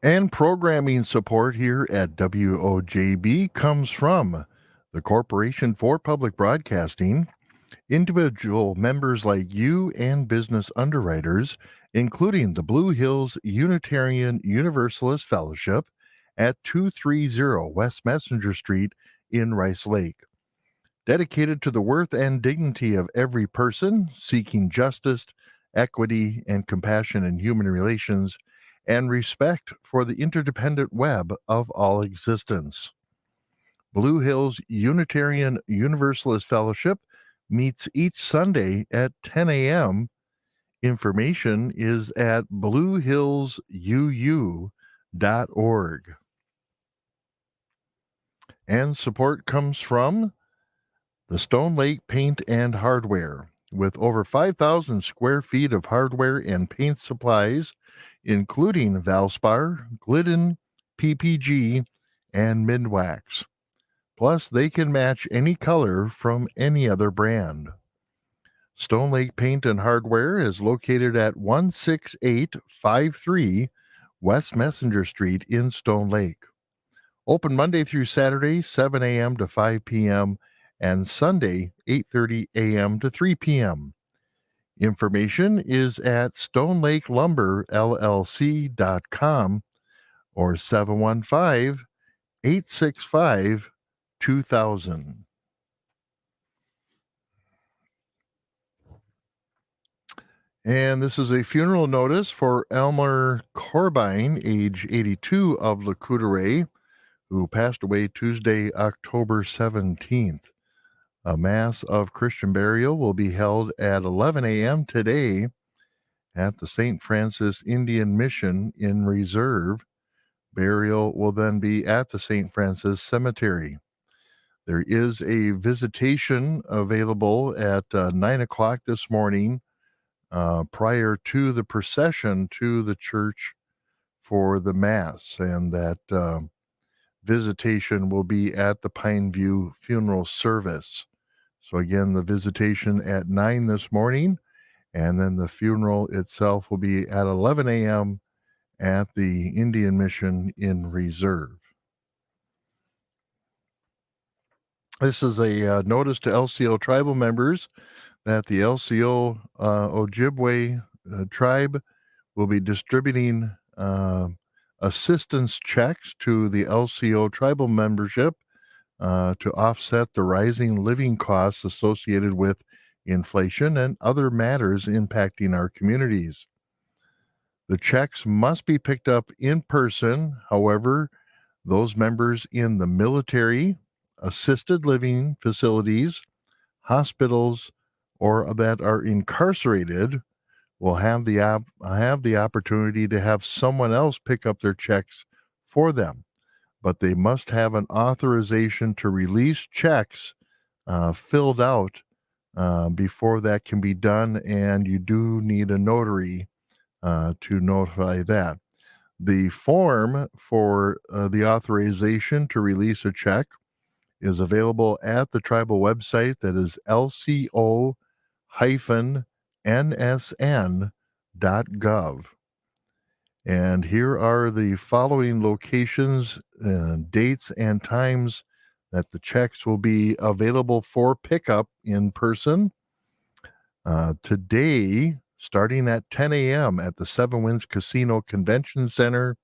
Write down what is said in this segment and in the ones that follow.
And programming support here at WOJB comes from the Corporation for Public Broadcasting, individual members like you, and business underwriters, including the Blue Hills Unitarian Universalist Fellowship at 230 West Messenger Street in Rice Lake. Dedicated to the worth and dignity of every person, seeking justice, equity, and compassion in human relations, and respect for the interdependent web of all existence. Blue Hills Unitarian Universalist Fellowship meets each Sunday at 10 a.m. Information is at bluehillsuu.org. And support comes from the Stone Lake Paint and Hardware. With over 5,000 square feet of hardware and paint supplies, including Valspar, Glidden, PPG, and Midwax. Plus, they can match any color from any other brand. Stone Lake Paint and Hardware is located at 16853 West Messenger Street in Stone Lake. Open Monday through Saturday, 7 a.m. to 5 p.m., and Sunday, 8:30 a.m. to 3 p.m. Information is at stonelakelumberllc.com or 715-865-2000. And this is a funeral notice for Elmer Corbine, age 82, of Lacoudray, who passed away Tuesday, October 17th. A Mass of Christian burial will be held at 11 a.m. today at the St. Francis Indian Mission in Reserve. Burial will then be at the St. Francis Cemetery. There is a visitation available at 9 o'clock this morning prior to the procession to the church for the Mass, and that visitation will be at the Pineview Funeral Service. So again, the visitation at 9 this morning, and then the funeral itself will be at 11 a.m. at the Indian Mission in Reserve. This is a notice to LCO tribal members that the LCO Ojibwe tribe will be distributing assistance checks to the LCO tribal membership to offset the rising living costs associated with inflation and other matters impacting our communities. The checks must be picked up in person. However, those members in the military, assisted living facilities, hospitals, or that are incarcerated will have the opportunity to have someone else pick up their checks for them, but they must have an authorization to release checks filled out before that can be done, and you do need a notary to notify that. The form for the authorization to release a check is available at the tribal website, that is lco-nsn.gov. And here are the following locations, dates, and times that the checks will be available for pickup in person. Today, starting at 10 a.m. at the Seven Winds Casino Convention Center.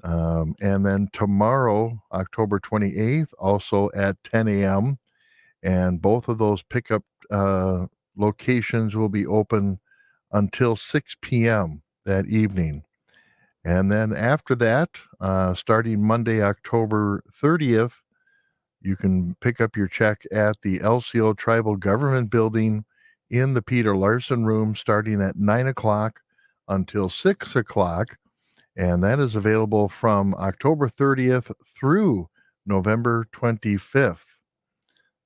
And then tomorrow, October 28th, also at 10 a.m. And both of those pickup locations will be open until 6 p.m. that evening. And then after that, starting Monday, October 30th, you can pick up your check at the LCO Tribal Government Building in the Peter Larson Room, starting at 9 o'clock until 6 o'clock. And that is available from October 30th through November 25th.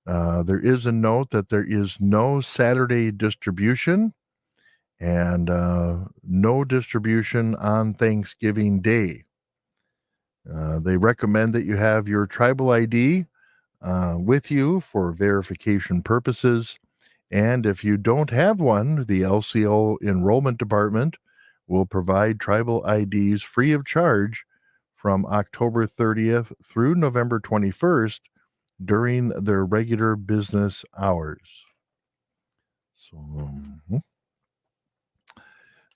There is a note that there is no Saturday distribution and no distribution on Thanksgiving Day. They recommend that you have your tribal ID with you for verification purposes. And if you don't have one, the LCO Enrollment Department will provide tribal IDs free of charge from October 30th through November 21st during their regular business hours. So,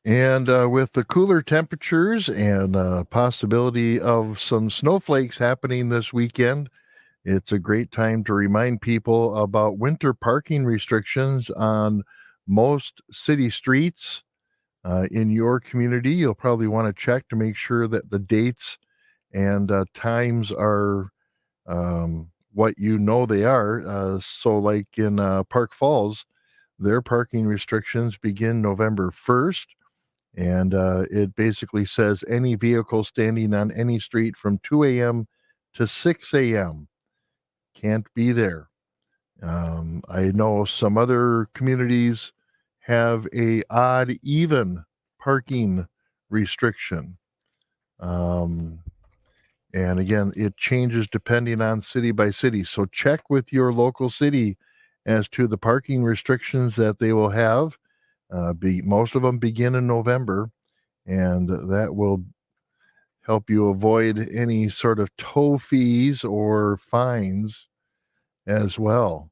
and with the cooler temperatures and possibility of some snowflakes happening this weekend, it's a great time to remind people about winter parking restrictions on most city streets in your community. You'll probably want to check to make sure that the dates and times are what you know they are. So, like in Park Falls, their parking restrictions begin November 1st. And it basically says any vehicle standing on any street from 2 a.m. to 6 a.m. can't be there. I know some other communities have a odd even parking restriction. Um, and again, it changes depending on city by city. So check with your local city as to the parking restrictions that they will have. Most of them begin in November, and that will help you avoid any sort of toll fees or fines as well.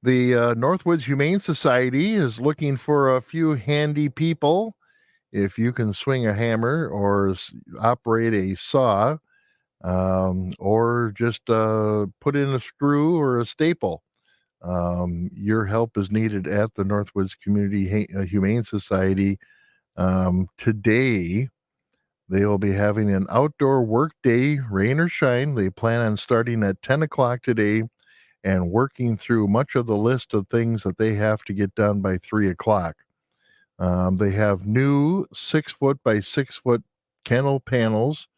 The Northwoods Humane Society is looking for a few handy people. If you can swing a hammer or operate a saw, or just put in a screw or a staple, your help is needed at the Northwoods Humane Society. Today, they will be having an outdoor work day, rain or shine. They plan on starting at 10 o'clock today and working through much of the list of things that they have to get done by 3 o'clock. They have new 6-foot by 6-foot kennel panels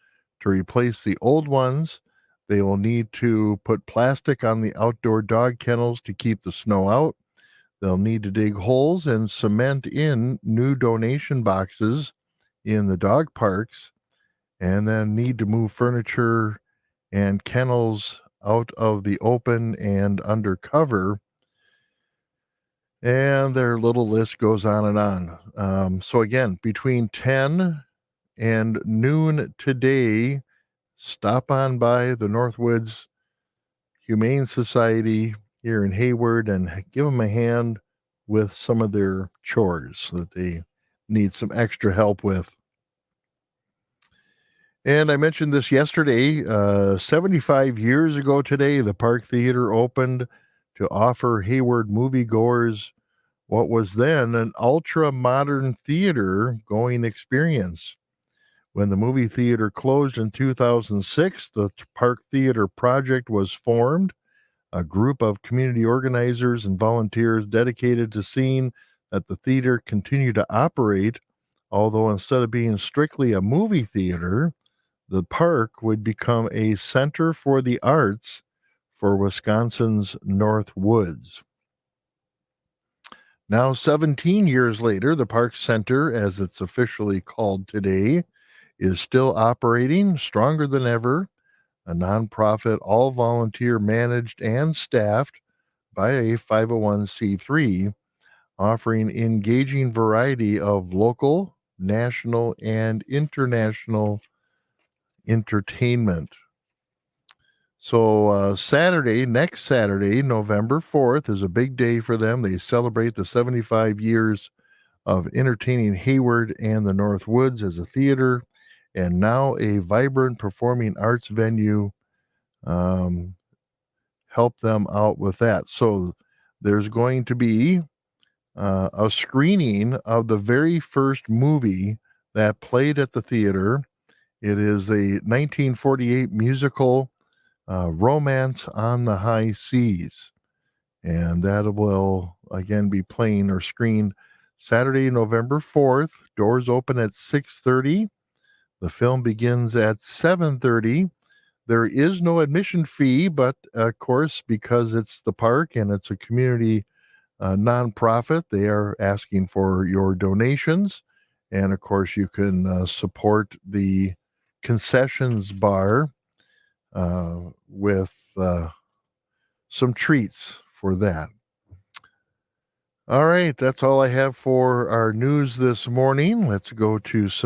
to replace the old ones. They will need to put plastic on the outdoor dog kennels to keep the snow out. They'll need to dig holes and cement in new donation boxes in the dog parks, and then need to move furniture and kennels out of the open and under cover. And their little list goes on and on. So again, between 10 and noon today, stop on by the Northwoods Humane Society here in Hayward and give them a hand with some of their chores that they need some extra help with. And I mentioned this yesterday, 75 years ago today, the Park Theater opened to offer Hayward moviegoers what was then an ultra-modern theater-going experience. When the movie theater closed in 2006, the Park Theater Project was formed, a group of community organizers and volunteers dedicated to seeing that the theater continue to operate, although instead of being strictly a movie theater, the park would become a center for the arts for Wisconsin's North Woods. Now, 17 years later, the Park Center, as it's officially called today, is still operating stronger than ever, a nonprofit, all volunteer managed and staffed by a 501c3, offering engaging variety of local, national, and international entertainment. So next Saturday, November 4th, is a big day for them. They celebrate the 75 years of entertaining Hayward and the North Woods as a theater, and now a vibrant performing arts venue. Help them out with that. So there's going to be a screening of the very first movie that played at the theater. It is a 1948 musical, Romance on the High Seas. And that will again be playing or screened Saturday, November 4th. Doors open at 6:30. The film begins at 7:30. There is no admission fee, but of course, because it's the park and it's a community nonprofit, they are asking for your donations. And of course, you can support the concessions bar with some treats for that. All right, that's all I have for our news this morning. Let's go to